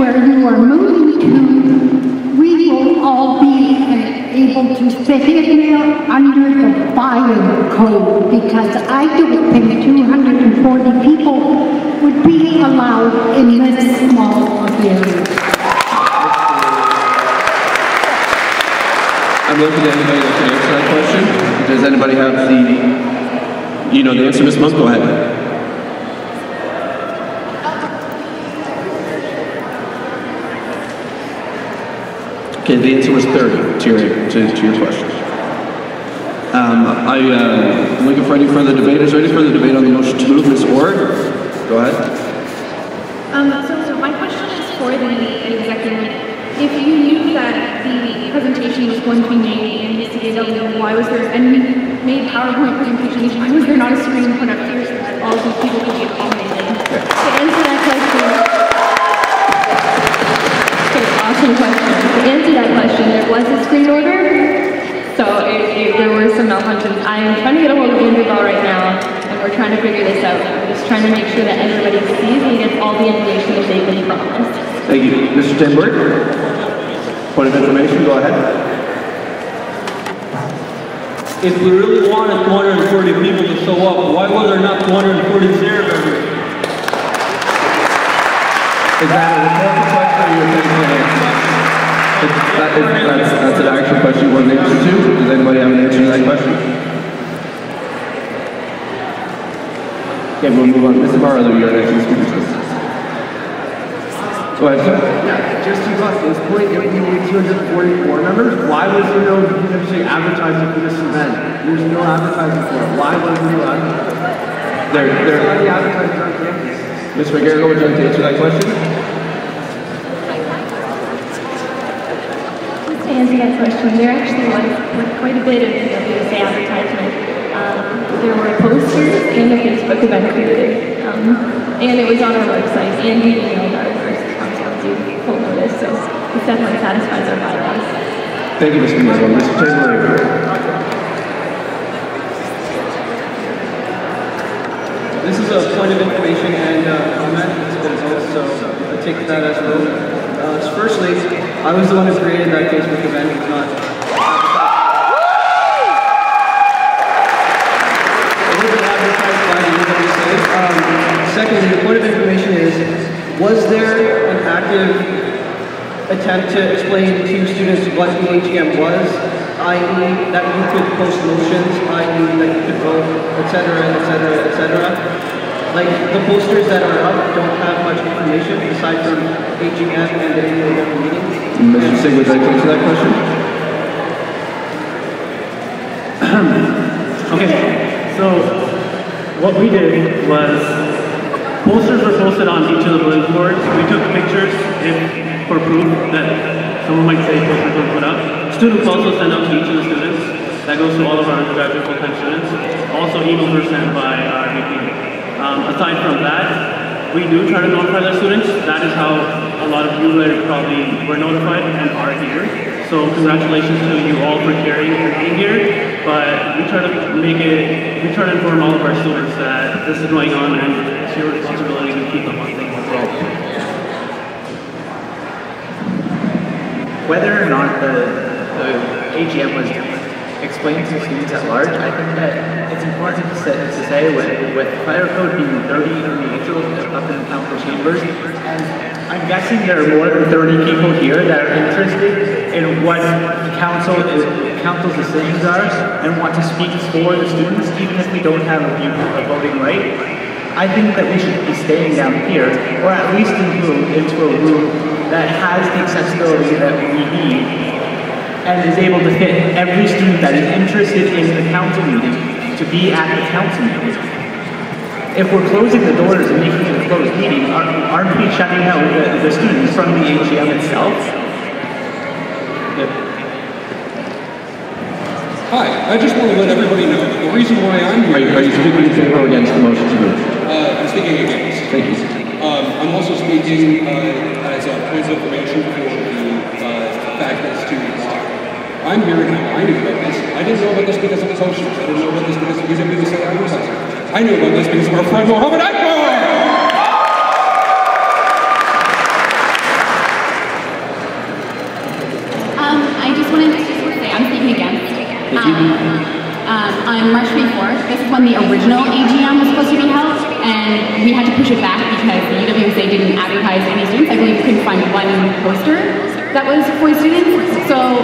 where you are moving to, we will all be able to fit in there under the fire code, because I don't think 240 people would be allowed in this small of area. I'm looking at anybody that can answer that question. Does anybody have the answer, Ms. Monk? Go ahead. Okay, the answer was 30 to your question. I'm looking for any further debate. Is there any further debate on the motion to move? Ms. Ward? Go ahead. So my question is for the executive. If you knew that the presentation was going to be made in the CAW, why was there, and we made PowerPoint presentations, why was there not a screen put up here so that all of these people could be accommodated? Okay. To answer that question, awesome question. To answer that question, there was a screen order, so there were some malfunctions. I'm trying to get a hold of Andrew Bell right now, and we're trying to figure this out. I'm just trying to make sure that everybody sees and gets all the information that they've been promised. Thank you. Mr. Timberg, point of information, go ahead. If we really wanted 240 people to show up, why was there not 240 there? Is that a rhetorical question or you're taking an answer? That's an actual question you want an answer to? Does anybody have an answer to that question? Okay, we'll move on. Mr. Barlow, you're next in the speaker's list. Go ahead, sir. Yeah, just to this point, if we need 244 members, why was there no advertising for this event? There's no advertising for it. Why was there no advertising? There. Already advertised on campus. Ms. McGarrigle, would you like to answer that question? To answer that question, there actually was quite a bit of UWSA advertisement. There were posters and a Facebook event created, and it was on our website, and we emailed our first council to full notice, so it definitely satisfies our bylaws. Thank you, Mr. Musil. Mr. Taylor. This is a point of information and comment as well, so I take that as well. Firstly, I was the one who created that Facebook event. It was not advertised by the UWSA. Secondly, the point of information is, was there an active attempt to explain to students what the AGM was, i.e. that you could post motions, i.e. that you could vote, etc., etc., etc.? Like, the posters that are up don't have much information aside from AGM and the annual meeting. Mr. Singh, would you like to answer that question? Okay, so what we did was posters were posted on each of the bulletin boards. We took pictures for proof that someone might say posters were put up. Students also sent out to each of the students. That goes to all of our undergraduate full-time students. Also, emails were sent by our VP. Aside from that, we do try to notify the students. That is how a lot of you probably were notified and are here. So congratulations to you all for carrying and being here. But we try to inform all of our students that this is going on and it's your responsibility to keep them on things as well. Whether or not the AGM was explained to students at large, I think that it's important to say with fire code being 30 individuals up in council chambers, and I'm guessing there are more than 30 people here that are interested in what council's decisions are and want to speak for the students, even if we don't have a voting right. I think that we should be staying down here, or at least into a room that has the accessibility that we need and is able to fit every student that is interested in the council meeting to be at the council meeting. If we're closing the doors and making it a closed meeting, aren't we shutting out the students from the AGM itself? Yep. Hi, I just want to let everybody know the reason why I'm here. Are you speaking in favor or against the motion to move? I'm speaking against. Thank you. I'm also speaking as a point of information for the fact that students. I'm here now. I knew about this. I didn't know about this because of the posters. I didn't know about this because of UWSA advertising. I knew about this because of our friend Mohammed Akbar! on March 24th, this is when the original AGM was supposed to be held, and we had to push it back because the UWSA didn't advertise any students. I believe we couldn't find one poster that was for students. So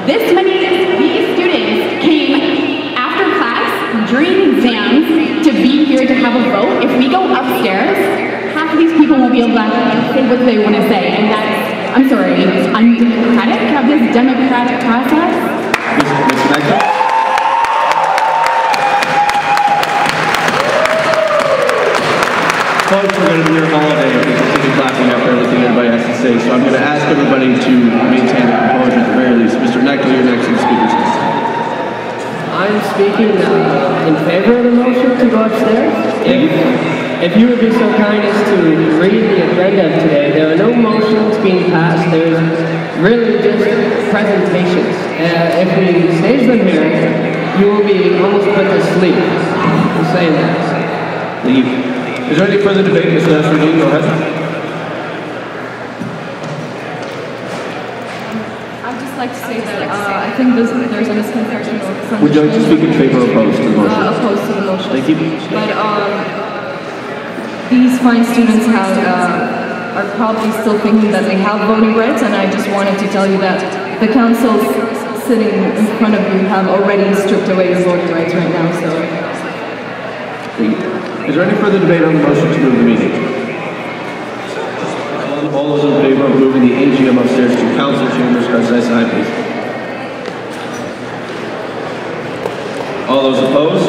these students came after class, during exams, to be here to have a vote. If we go upstairs, half of these people won't be able to say what they want to say, and that's, I'm sorry, undemocratic of this democratic process. Mr. Nectar? Folks, we're going to do your holiday. We're going to continue clapping after everything everybody has to say, so I'm going to ask everybody to maintain their composure at the very least. Mr. Nectar, you're next in the speaker's list. I'm speaking in favor of the motion to go upstairs. If you would be so kind as to read the agenda of today, there are no motions being passed. There's really just presentations. If we stage them here, you will be almost put to sleep. I'm saying that. Leave. Is there any further debate, Mr. Esserly? Go ahead. I'd just like to say that I think there's a misconception or Would you like to speak in favor or opposed to the motion? Opposed to the motion. Thank you. But these fine students are probably still thinking that they have voting rights, and I just wanted to tell you that the councils sitting in front of you have already stripped away your voting rights right now. So. Is there any further debate on the motion to move the meeting? All those in favor of moving the AGM upstairs to council chambers, press I sign, please. All those opposed?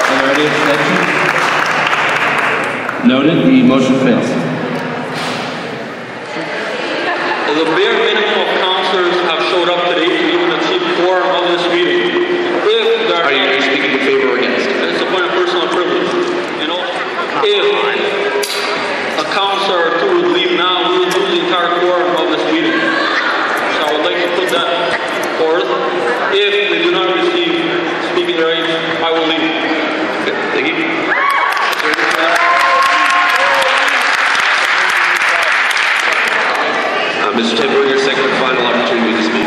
Are there any abstentions? Noted, the motion fails. The bare minimum of councillors have showed up today to even achieve quorum of this meeting. Are you speaking in favor or against? It's a point of personal privilege. You know, if a councillor or two would leave now, we would lose the entire quorum of this meeting. So I would like to put that forth. If they do not receive speaking rights, I will leave. Okay, thank you. Mr. Taylor, your second and final opportunity to speak.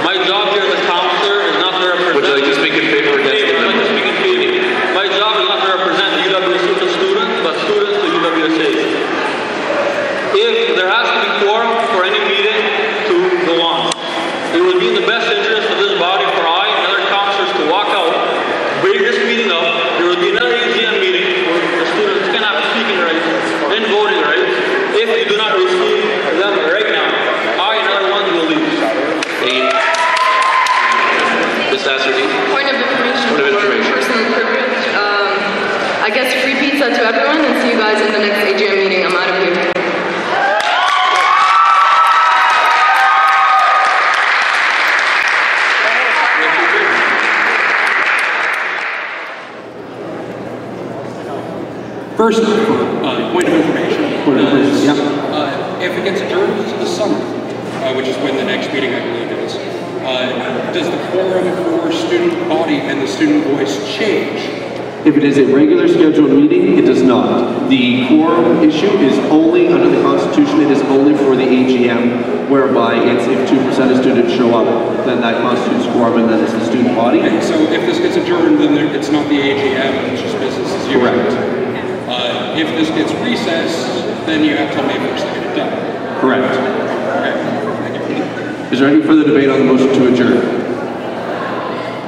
My job here as a councillor is not to represent... Would you like to speak in favor or against the I'd like to speak in favor. My job is not to represent the UWSA students, but students to UWSA. If there has to be quorum for any meeting to go on, it would be in the best interest of this body for I and other councillors to walk out, break this meeting up. There will be another AGM meeting where the students can have speaking rights and voting rights. If you do not receive them right now, I and other ones will leave. Ms. Asserty? Point of information. Point of information. Personal privilege. I guess free pizza to everyone, and see you guys in the next AGM meeting. I'm out of here. First, point of information. If it gets adjourned to the summer, which is when the next meeting I believe is, does the quorum for student body and the student voice change? If it is a regular scheduled meeting, it does not. The quorum issue is only, under the Constitution, it is only for the AGM, whereby it's if 2% of students show up, then that constitutes quorum and then it's the student body. Okay, so if this gets adjourned, then it's not the AGM, it's just business as usual. Correct. If this gets recessed, then you have till May 1st to get it done. Correct. Okay, thank you. Is there any further debate on the motion to adjourn?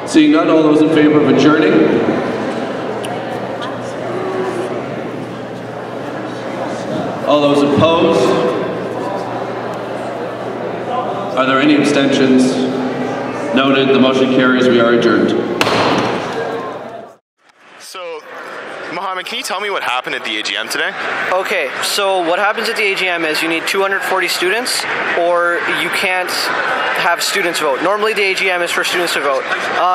Seeing none, all those in favor of adjourning? All those opposed? Are there any abstentions? Noted, the motion carries, we are adjourned. Mohammed, can you tell me what happened at the AGM today? Okay, so what happens at the AGM is you need 240 students, or you can't have students vote. Normally the AGM is for students to vote.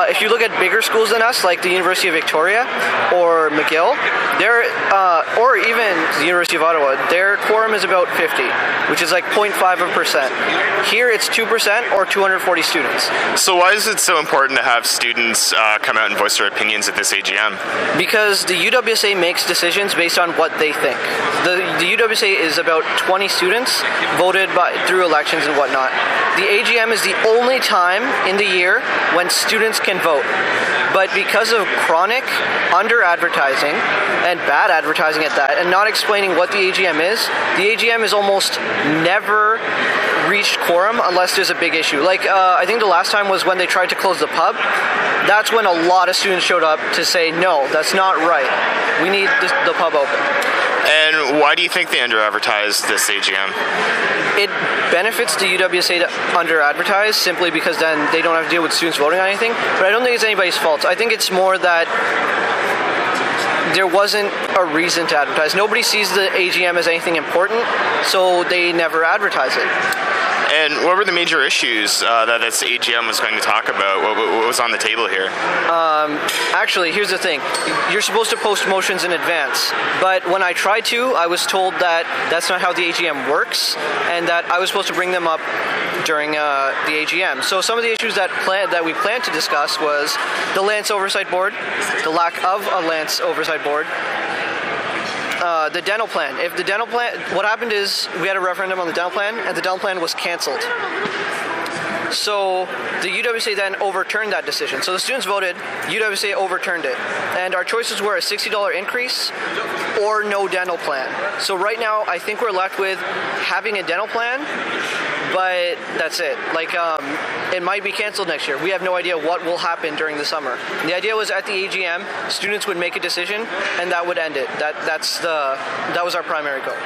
If you look at bigger schools than us, like the University of Victoria or McGill, or even the University of Ottawa, their quorum is about 50, which is like 0.5%. Here it's 2% or 240 students. So why is it so important to have students come out and voice their opinions at this AGM? Because the UWSA UWSA makes decisions based on what they think. The UWSA is about 20 students voted through elections and whatnot. The AGM is the only time in the year when students can vote. But because of chronic under-advertising, and bad advertising at that, and not explaining what the AGM is almost never reached quorum unless there's a big issue. Like, I think the last time was when they tried to close the pub. That's when a lot of students showed up to say, no, that's not right. We need the pub open. And why do you think they under-advertised this AGM? It benefits the UWSA to under-advertise simply because then they don't have to deal with students voting on anything. But I don't think it's anybody's fault. I think it's more that there wasn't a reason to advertise. Nobody sees the AGM as anything important, so they never advertise it. And what were the major issues that this AGM was going to talk about? What was on the table here? Actually, here's the thing. You're supposed to post motions in advance, but when I tried to, I was told that that's not how the AGM works, and that I was supposed to bring them up during the AGM. So some of the issues that we planned to discuss was the Lands Oversight Board, the lack of a Lands Oversight Board, the dental plan. If the dental plan, what happened is we had a referendum on the dental plan, and the dental plan was cancelled. So the UWSA then overturned that decision. So the students voted, UWSA overturned it. And our choices were a $60 increase or no dental plan. So right now, I think we're left with having a dental plan, but that's it. Like, it might be canceled next year. We have no idea what will happen during the summer. And the idea was at the AGM, students would make a decision, and that would end it. That was our primary goal.